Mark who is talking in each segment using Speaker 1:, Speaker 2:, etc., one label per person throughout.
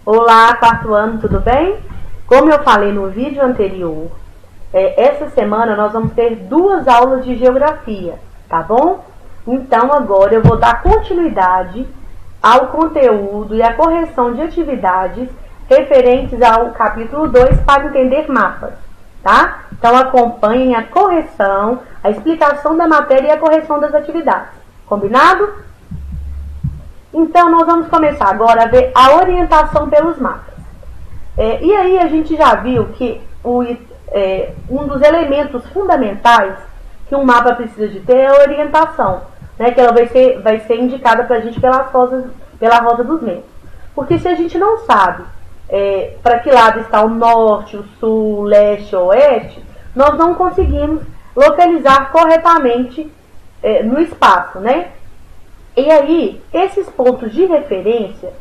Speaker 1: Olá, quarto ano, tudo bem? Como eu falei no vídeo anterior, essa semana nós vamos ter 2 aulas de geografia, tá bom? Então agora eu vou dar continuidade ao conteúdo e à correção de atividades referentes ao capítulo 2 para entender mapas, tá? Então acompanhem a correção, a explicação da matéria e a correção das atividades, combinado? Então, nós vamos começar agora a ver a orientação pelos mapas. E aí a gente já viu que um dos elementos fundamentais que um mapa precisa de ter é a orientação, né? Que ela vai ser indicada para a gente pela roda dos ventos. Porque se a gente não sabe para que lado está o norte, o sul, o leste ou oeste, nós não conseguimos localizar corretamente no espaço, né? E aí, esses pontos de referência,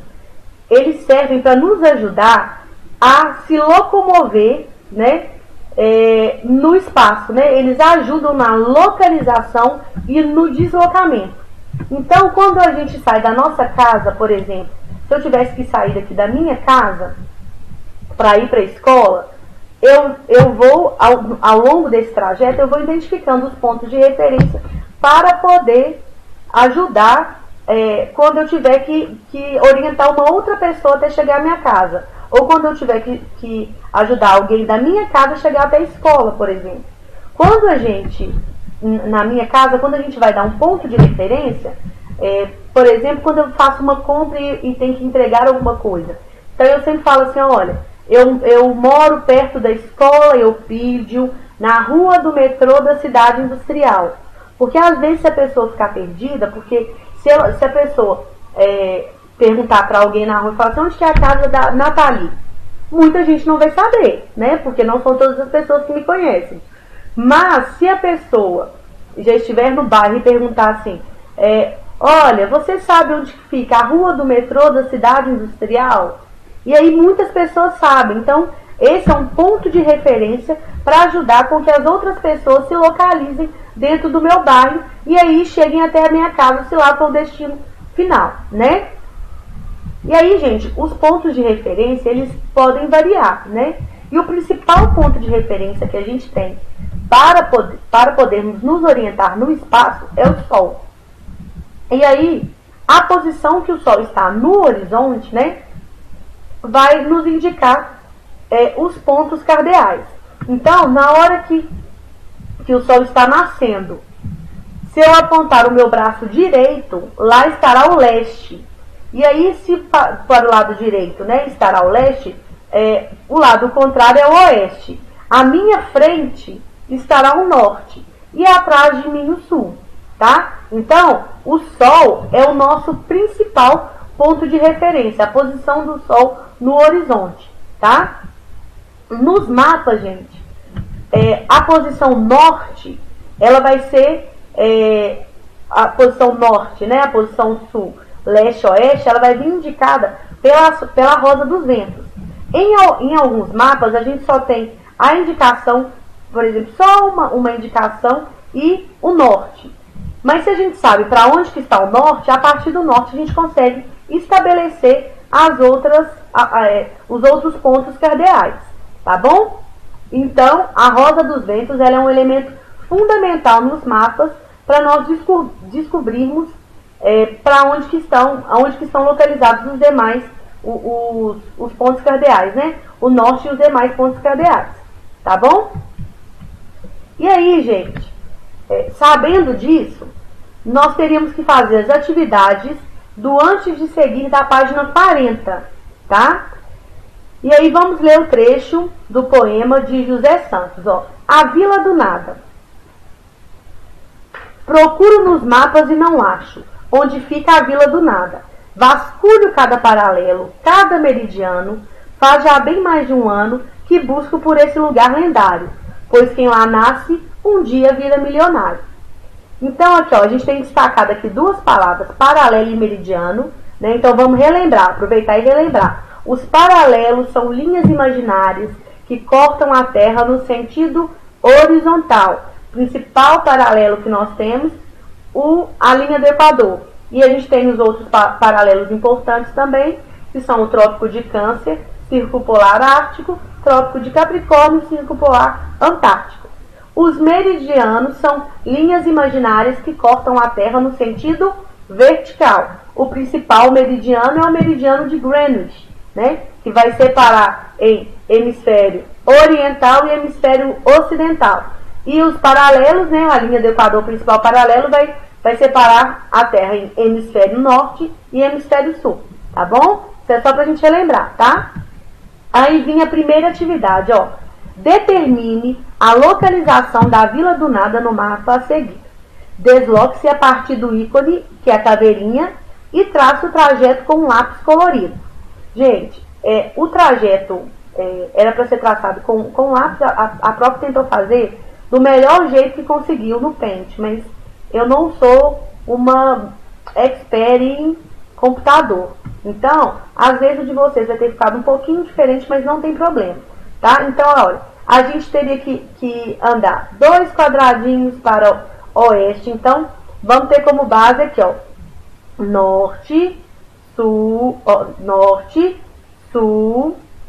Speaker 1: eles servem para nos ajudar a se locomover, né, no espaço, né? Eles ajudam na localização e no deslocamento. Então, quando a gente sai da nossa casa, por exemplo, se eu tivesse que sair daqui da minha casa para ir para a escola, eu vou, ao longo desse trajeto, eu vou identificando os pontos de referência para poder ajudar quando eu tiver que orientar uma outra pessoa até chegar à minha casa. Ou quando eu tiver que ajudar alguém da minha casa a chegar até a escola, por exemplo. Quando a gente, na minha casa, quando a gente vai dar um ponto de referência, por exemplo, quando eu faço uma compra e tenho que entregar alguma coisa. Então eu sempre falo assim, olha, eu moro perto da escola Eupídio, na rua do metrô da cidade industrial. Porque às vezes se a pessoa ficar perdida, porque se a pessoa perguntar para alguém na rua e falar assim, onde que é a casa da Nathalie? Muita gente não vai saber, né? Porque não são todas as pessoas que me conhecem. Mas se a pessoa já estiver no bairro e perguntar assim, olha, você sabe onde fica a rua do metrô da cidade industrial? E aí muitas pessoas sabem. Então, esse é um ponto de referência para ajudar com que as outras pessoas se localizem dentro do meu bairro e aí cheguem até a minha casa, se lá for o destino final, né? E aí, gente, os pontos de referência, eles podem variar, né? E o principal ponto de referência que a gente tem para podermos nos orientar no espaço é o Sol. E aí, a posição que o Sol está no horizonte, né, vai nos indicar os pontos cardeais. Então, na hora que o Sol está nascendo, se eu apontar o meu braço direito, lá estará o leste. E aí, se para o lado direito, né, estará o leste, o lado contrário é o oeste. À minha frente estará o norte. E atrás de mim o sul, tá? Então, o Sol é o nosso principal ponto de referência, a posição do Sol no horizonte, tá? Nos mapas, gente, a posição norte, ela vai ser a posição norte, né? A posição sul, leste, oeste, ela vai vir indicada pela roda dos ventos. Em alguns mapas, a gente só tem a indicação, por exemplo, só uma indicação e o norte. Mas se a gente sabe para onde que está o norte, a partir do norte a gente consegue estabelecer os outros pontos cardeais, tá bom? Então, a roda dos ventos ela é um elemento fundamental nos mapas para nós descobrirmos aonde que estão localizados os demais, os pontos cardeais, né? O norte e os demais pontos cardeais, tá bom? E aí, gente, sabendo disso, nós teríamos que fazer as atividades do antes de seguir da página 40, tá? E aí vamos ler o trecho do poema de José Santos, ó. A Vila do Nada. Procuro nos mapas e não acho onde fica a Vila do Nada. Vasculho cada paralelo, cada meridiano. Faz já bem mais de um ano que busco por esse lugar lendário, pois quem lá nasce um dia vira milionário. Então aqui, ó, a gente tem destacado aqui 2 palavras, paralelo e meridiano, né? Então vamos relembrar, aproveitar e relembrar. Os paralelos são linhas imaginárias que cortam a Terra no sentido horizontal. O principal paralelo que nós temos, a linha do Equador. E a gente tem os outros paralelos importantes também, que são o Trópico de Câncer, Círculo Polar Ártico, Trópico de Capricórnio e Círculo Polar Antártico. Os meridianos são linhas imaginárias que cortam a Terra no sentido vertical. O principal meridiano é o meridiano de Greenwich, né, que vai separar em hemisfério oriental e hemisfério ocidental. E os paralelos, né, a linha do Equador principal paralelo vai separar a Terra em hemisfério norte e hemisfério sul, tá bom? Isso é só pra gente relembrar, tá? Aí vinha a primeira atividade, ó. Determine a localização da Vila do Nada no mapa a seguir. Desloque-se a partir do ícone, que é a caveirinha, e trace o trajeto com um lápis colorido. Gente, o trajeto era para ser traçado com lápis, a própria tentou fazer do melhor jeito que conseguiu no Paint, mas eu não sou uma expert em computador. Então, às vezes o de vocês vai ter ficado um pouquinho diferente, mas não tem problema, tá? Então, olha, a gente teria que andar 2 quadradinhos para o oeste. Então, vamos ter como base aqui, ó, norte, sul,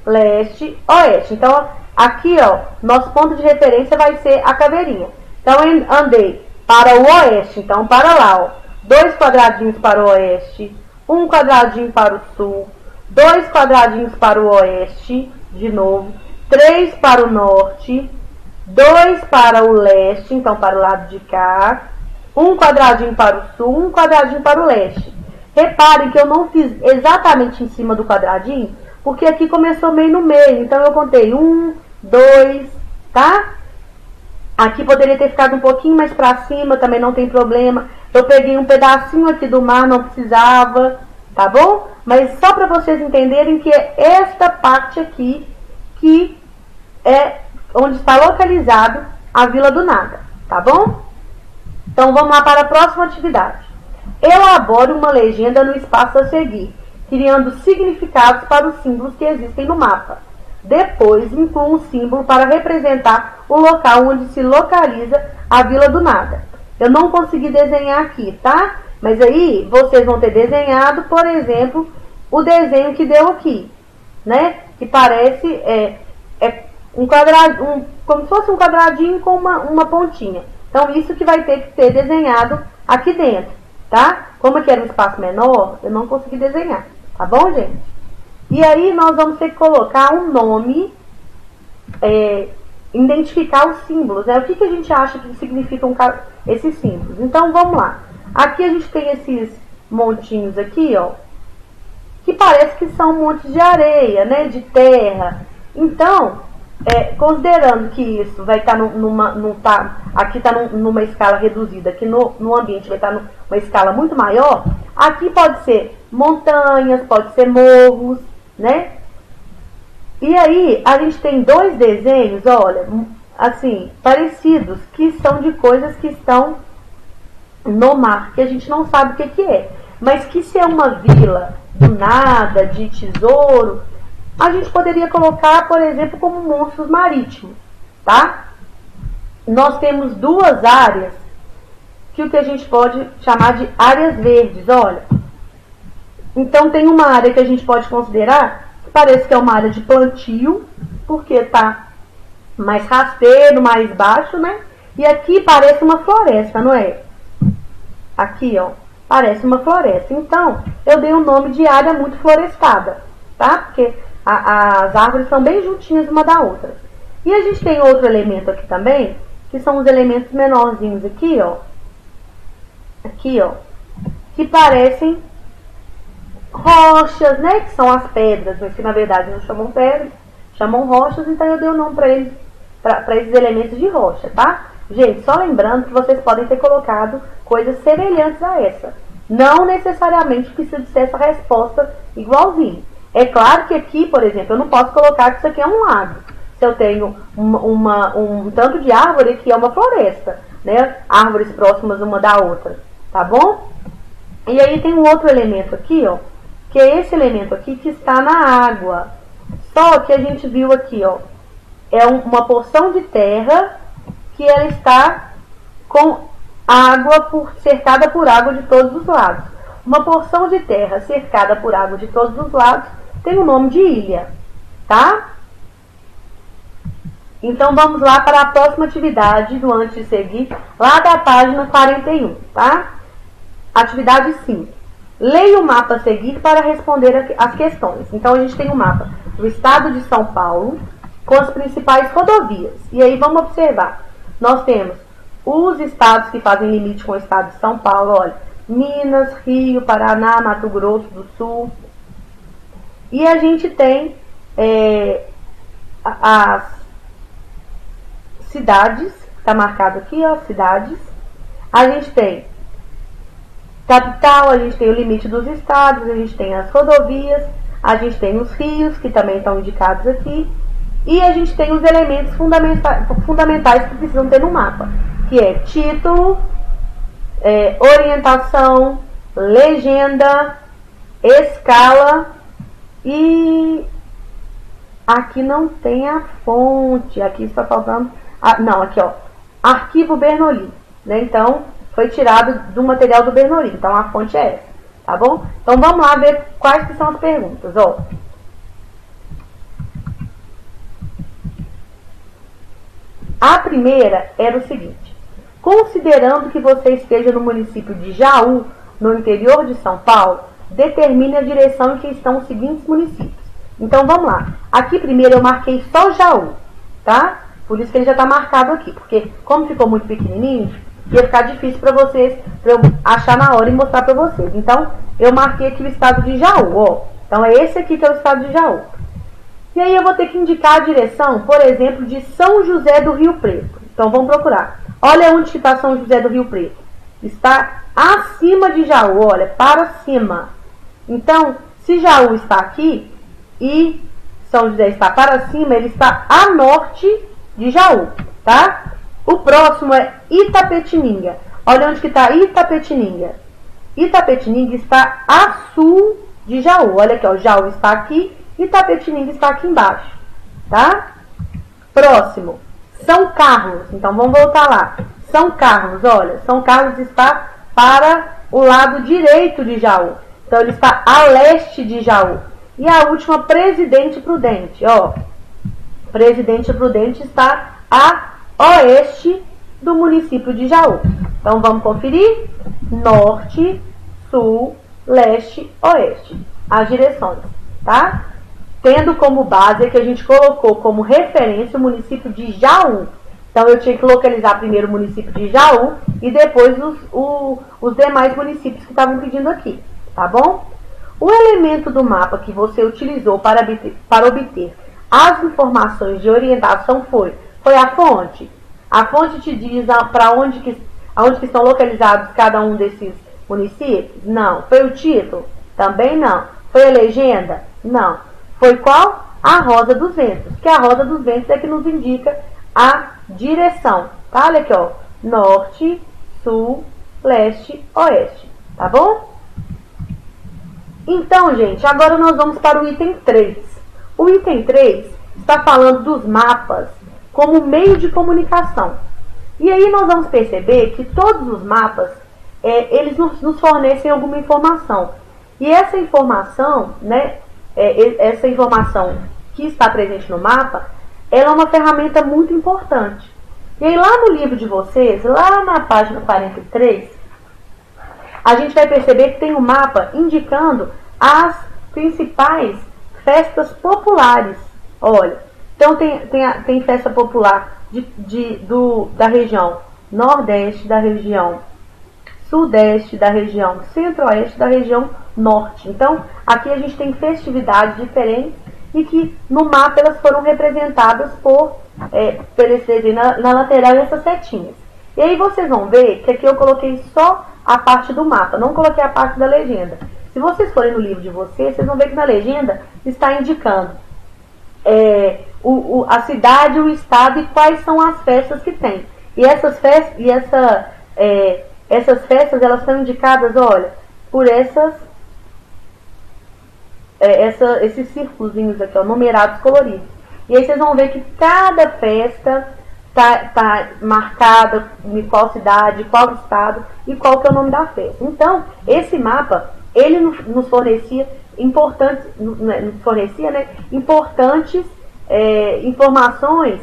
Speaker 1: leste, oeste. Então, aqui, ó, nosso ponto de referência vai ser a caveirinha. Então, eu andei para o oeste, então, para lá, ó, 2 quadradinhos para o oeste, 1 quadradinho para o sul, 2 quadradinhos para o oeste, de novo, 3 para o norte, 2 para o leste, então para o lado de cá, 1 quadradinho para o sul, 1 quadradinho para o leste. Reparem que eu não fiz exatamente em cima do quadradinho, porque aqui começou meio no meio, então eu contei 1, 2, tá? Aqui poderia ter ficado um pouquinho mais para cima, também não tem problema. Eu peguei um pedacinho aqui do mar, não precisava, tá bom? Mas só para vocês entenderem que é esta parte aqui que é onde está localizado a Vila do Nada, tá bom? Então vamos lá para a próxima atividade. Elabore uma legenda no espaço a seguir, criando significados para os símbolos que existem no mapa. Depois, inclua um símbolo para representar o local onde se localiza a Vila do Nada. Eu não consegui desenhar aqui, tá? Mas aí, vocês vão ter desenhado, por exemplo, o desenho que deu aqui, né? Que parece um quadradinho, como se fosse um quadradinho com uma pontinha. Então, isso que vai ter que ser desenhado aqui dentro, tá? Como aqui era um espaço menor, eu não consegui desenhar, tá bom, gente? E aí, nós vamos ter que colocar um nome, identificar os símbolos, né? O que a gente acha que significam esses símbolos? Então, vamos lá. Aqui a gente tem esses montinhos aqui, ó, que parece que são montes de areia, né? De terra. Então, considerando que isso vai estar aqui está numa escala reduzida, aqui no ambiente vai estar numa escala muito maior, aqui pode ser montanhas, pode ser morros, né? E aí, a gente tem 2 desenhos, olha, assim, parecidos, que são de coisas que estão no mar, que a gente não sabe o que é. Mas que se é uma vila do nada, de tesouro, a gente poderia colocar, por exemplo, como monstros marítimos, tá? Nós temos 2 áreas, que o que a gente pode chamar de áreas verdes, olha. Então, tem uma área que a gente pode considerar, que parece que é uma área de plantio, porque tá mais rasteiro, mais baixo, né? E aqui parece uma floresta, não é? Aqui, ó, parece uma floresta. Então, eu dei o nome de área muito florestada, tá? Porque as árvores são bem juntinhas uma da outra. E a gente tem outro elemento aqui também, que são os elementos menorzinhos aqui, ó. Aqui, ó, que parecem rochas, né? Que são as pedras, mas que na verdade não chamam pedras, chamam rochas, então eu dei o nome para eles, para esses elementos de rocha, tá? Gente, só lembrando que vocês podem ter colocado coisas semelhantes a essa. Não necessariamente precisa ser essa resposta igualzinho. É claro que aqui, por exemplo, eu não posso colocar que isso aqui é um lago. Se eu tenho um tanto de árvore que é uma floresta, né? Árvores próximas uma da outra, tá bom? E aí tem um outro elemento aqui, ó, que é esse elemento aqui que está na água. Só que a gente viu aqui, ó, é uma porção de terra que ela está com água cercada por água de todos os lados. uma porção de terra cercada por água de todos os lados tem o nome de ilha, tá? Então, vamos lá para a próxima atividade do Antes de Seguir, lá da página 41, tá? Atividade 5. Leia o mapa a seguir para responder as questões. Então, a gente tem o mapa do estado de São Paulo, com as principais rodovias. E aí, vamos observar. Nós temos os estados que fazem limite com o estado de São Paulo, olha, Minas, Rio, Paraná, Mato Grosso do Sul. E a gente tem as cidades, está marcado aqui, ó, cidades. A gente tem capital, a gente tem o limite dos estados, a gente tem as rodovias, a gente tem os rios, que também estão indicados aqui, e a gente tem os elementos fundamentais que precisam ter no mapa, que é título, orientação, legenda, escala, e aqui não tem a fonte, aqui está faltando, não, aqui ó, arquivo Bernoulli, né? Então, foi tirado do material do Bernoulli, então a fonte é essa, tá bom? Então, vamos lá ver quais que são as perguntas, ó. A primeira era o seguinte: considerando que você esteja no município de Jaú, no interior de São Paulo, determine a direção em que estão os seguintes municípios. Então, vamos lá. Aqui primeiro eu marquei só Jaú, tá? Por isso que ele já está marcado aqui, porque como ficou muito pequenininho, ia ficar difícil para vocês, para eu achar na hora e mostrar para vocês. Então, eu marquei aqui o estado de Jaú, ó. Então, é esse aqui que é o estado de Jaú. E aí, eu vou ter que indicar a direção, por exemplo, de São José do Rio Preto. Então, vamos procurar. Olha onde está São José do Rio Preto. Está acima de Jaú, olha, para cima. Então, se Jaú está aqui e São José está para cima, ele está a norte de Jaú, tá? O próximo é Itapetininga. Olha onde que está Itapetininga. Itapetininga está a sul de Jaú. Olha aqui, ó, Jaú está aqui, Itapetininga está aqui embaixo, tá? Próximo, São Carlos. Então, vamos voltar lá. São Carlos, olha, São Carlos está para o lado direito de Jaú. Então, ele está a leste de Jaú. E a última, Presidente Prudente, ó. Presidente Prudente está a oeste do município de Jaú. Então, vamos conferir? Norte, sul, leste, oeste. As direções, tá? Tendo como base que a gente colocou como referência o município de Jaú. Então, eu tinha que localizar primeiro o município de Jaú e depois os demais municípios que estavam pedindo aqui, tá bom? O elemento do mapa que você utilizou para obter as informações de orientação foi a fonte. A fonte te diz para onde que estão localizados cada um desses municípios? Não. Foi o título? Também não. Foi a legenda? Não. Foi qual? A rosa dos ventos. Que a rosa dos ventos é que nos indica a direção. Tá? Olha aqui, ó. Norte, sul, leste, oeste. Tá bom? Então, gente, agora nós vamos para o item 3. O item 3 está falando dos mapas como meio de comunicação. E aí nós vamos perceber que todos os mapas, eles nos fornecem alguma informação. E essa informação, né, essa informação que está presente no mapa, ela é uma ferramenta muito importante. E aí lá no livro de vocês, lá na página 43, a gente vai perceber que tem um mapa indicando as principais festas populares. Olha, então tem festa popular da região Nordeste, da região Sudeste, da região Centro-Oeste, da região Norte. Então, aqui a gente tem festividades diferentes e que no mapa elas foram representadas por esse desenho na lateral e essas setinhas. E aí vocês vão ver que aqui eu coloquei só a parte do mapa, não coloquei a parte da legenda. Se vocês forem no livro de vocês vão ver que na legenda está indicando a cidade, o estado e quais são as festas que tem. E essas festas elas são indicadas, olha, por esses círculozinhos aqui, ó, numerados coloridos. E aí vocês vão ver que cada festa tá marcada em qual cidade, qual estado e qual que é o nome da festa. Então, esse mapa, ele nos fornecia importantes informações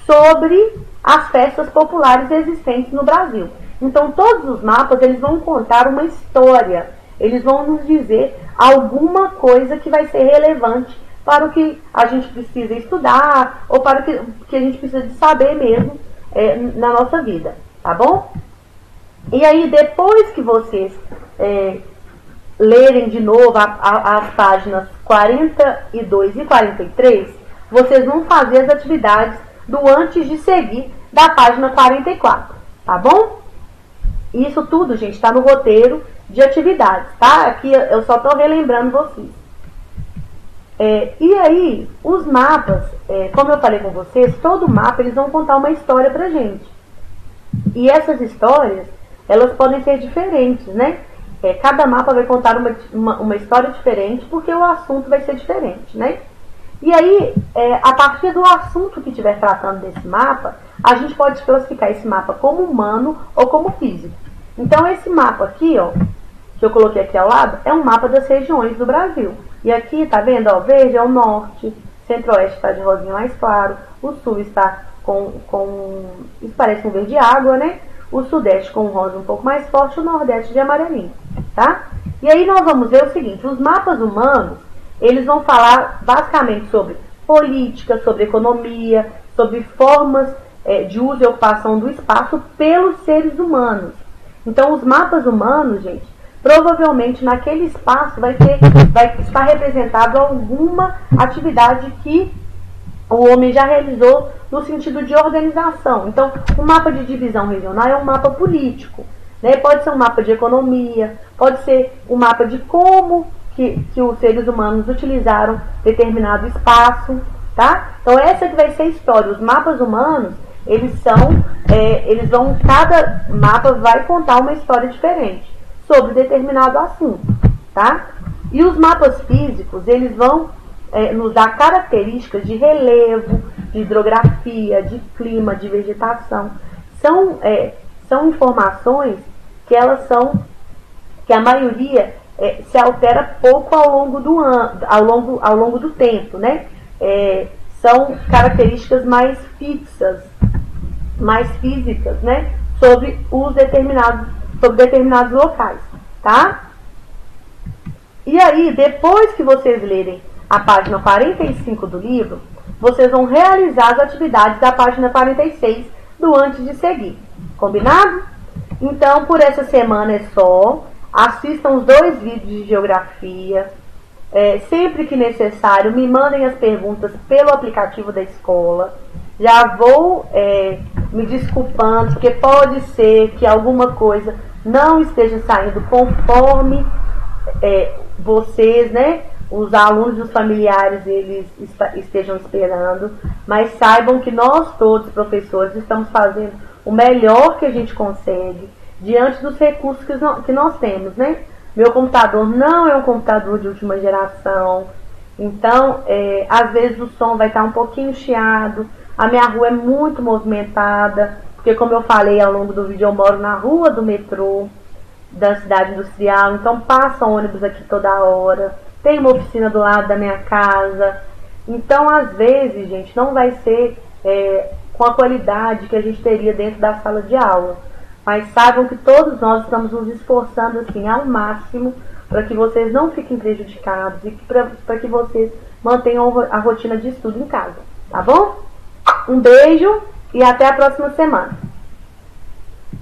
Speaker 1: sobre as festas populares existentes no Brasil. Então, todos os mapas, eles vão contar uma história, eles vão nos dizer alguma coisa que vai ser relevante para o que a gente precisa estudar ou para o que a gente precisa de saber mesmo na nossa vida, tá bom? E aí, depois que vocês lerem de novo as páginas 42 e 43, vocês vão fazer as atividades do antes de seguir da página 44, tá bom? Isso tudo, gente, está no roteiro de atividades, tá? Aqui eu só estou relembrando vocês. E aí, os mapas, como eu falei com vocês, todo mapa eles vão contar uma história pra gente. E essas histórias, elas podem ser diferentes, né? Cada mapa vai contar uma história diferente, porque o assunto vai ser diferente, né? E aí, a partir do assunto que estiver tratando desse mapa, a gente pode classificar esse mapa como humano ou como físico. Então, esse mapa aqui, ó, que eu coloquei aqui ao lado, é um mapa das regiões do Brasil. E aqui, tá vendo? Ó, verde é o norte, centro-oeste está de rosinha mais claro, o sul está isso parece um verde água, né? O sudeste com um rosa um pouco mais forte, o nordeste de amarelinho, tá? E aí nós vamos ver o seguinte, os mapas humanos, eles vão falar basicamente sobre política, sobre economia, sobre formas de uso e ocupação do espaço pelos seres humanos. Então, os mapas humanos, gente, provavelmente naquele espaço vai estar representado alguma atividade que o homem já realizou no sentido de organização. Então, o mapa de divisão regional é um mapa político, né? Pode ser um mapa de economia, pode ser um mapa de como que os seres humanos utilizaram determinado espaço, tá? Então, essa que vai ser a história. Os mapas humanos, cada mapa vai contar uma história diferente sobre determinado assunto, tá? E os mapas físicos, eles vão nos dar características de relevo, de hidrografia, de clima, de vegetação. São informações que a maioria se altera pouco ao longo do tempo, né? São características mais fixas, mais físicas, né? Sobre determinados locais, tá? E aí, depois que vocês lerem a página 45 do livro, vocês vão realizar as atividades da página 46 do antes de seguir. Combinado? Então, por essa semana é só. Assistam os 2 vídeos de geografia. Sempre que necessário, me mandem as perguntas pelo aplicativo da escola. Já vou me desculpando, porque pode ser que alguma coisa não esteja saindo conforme vocês, né, os alunos e os familiares, eles estejam esperando. Mas saibam que nós todos, professores, estamos fazendo o melhor que a gente consegue diante dos recursos que nós temos, né? Meu computador não é um computador de última geração, então, às vezes o som vai estar um pouquinho chiado. A minha rua é muito movimentada, porque, como eu falei ao longo do vídeo, eu moro na rua do metrô da cidade industrial, então passa ônibus aqui toda hora, tem uma oficina do lado da minha casa. Então, às vezes, gente, não vai ser com a qualidade que a gente teria dentro da sala de aula. Mas saibam que todos nós estamos nos esforçando assim ao máximo para que vocês não fiquem prejudicados e para que vocês mantenham a rotina de estudo em casa, tá bom? Um beijo e até a próxima semana.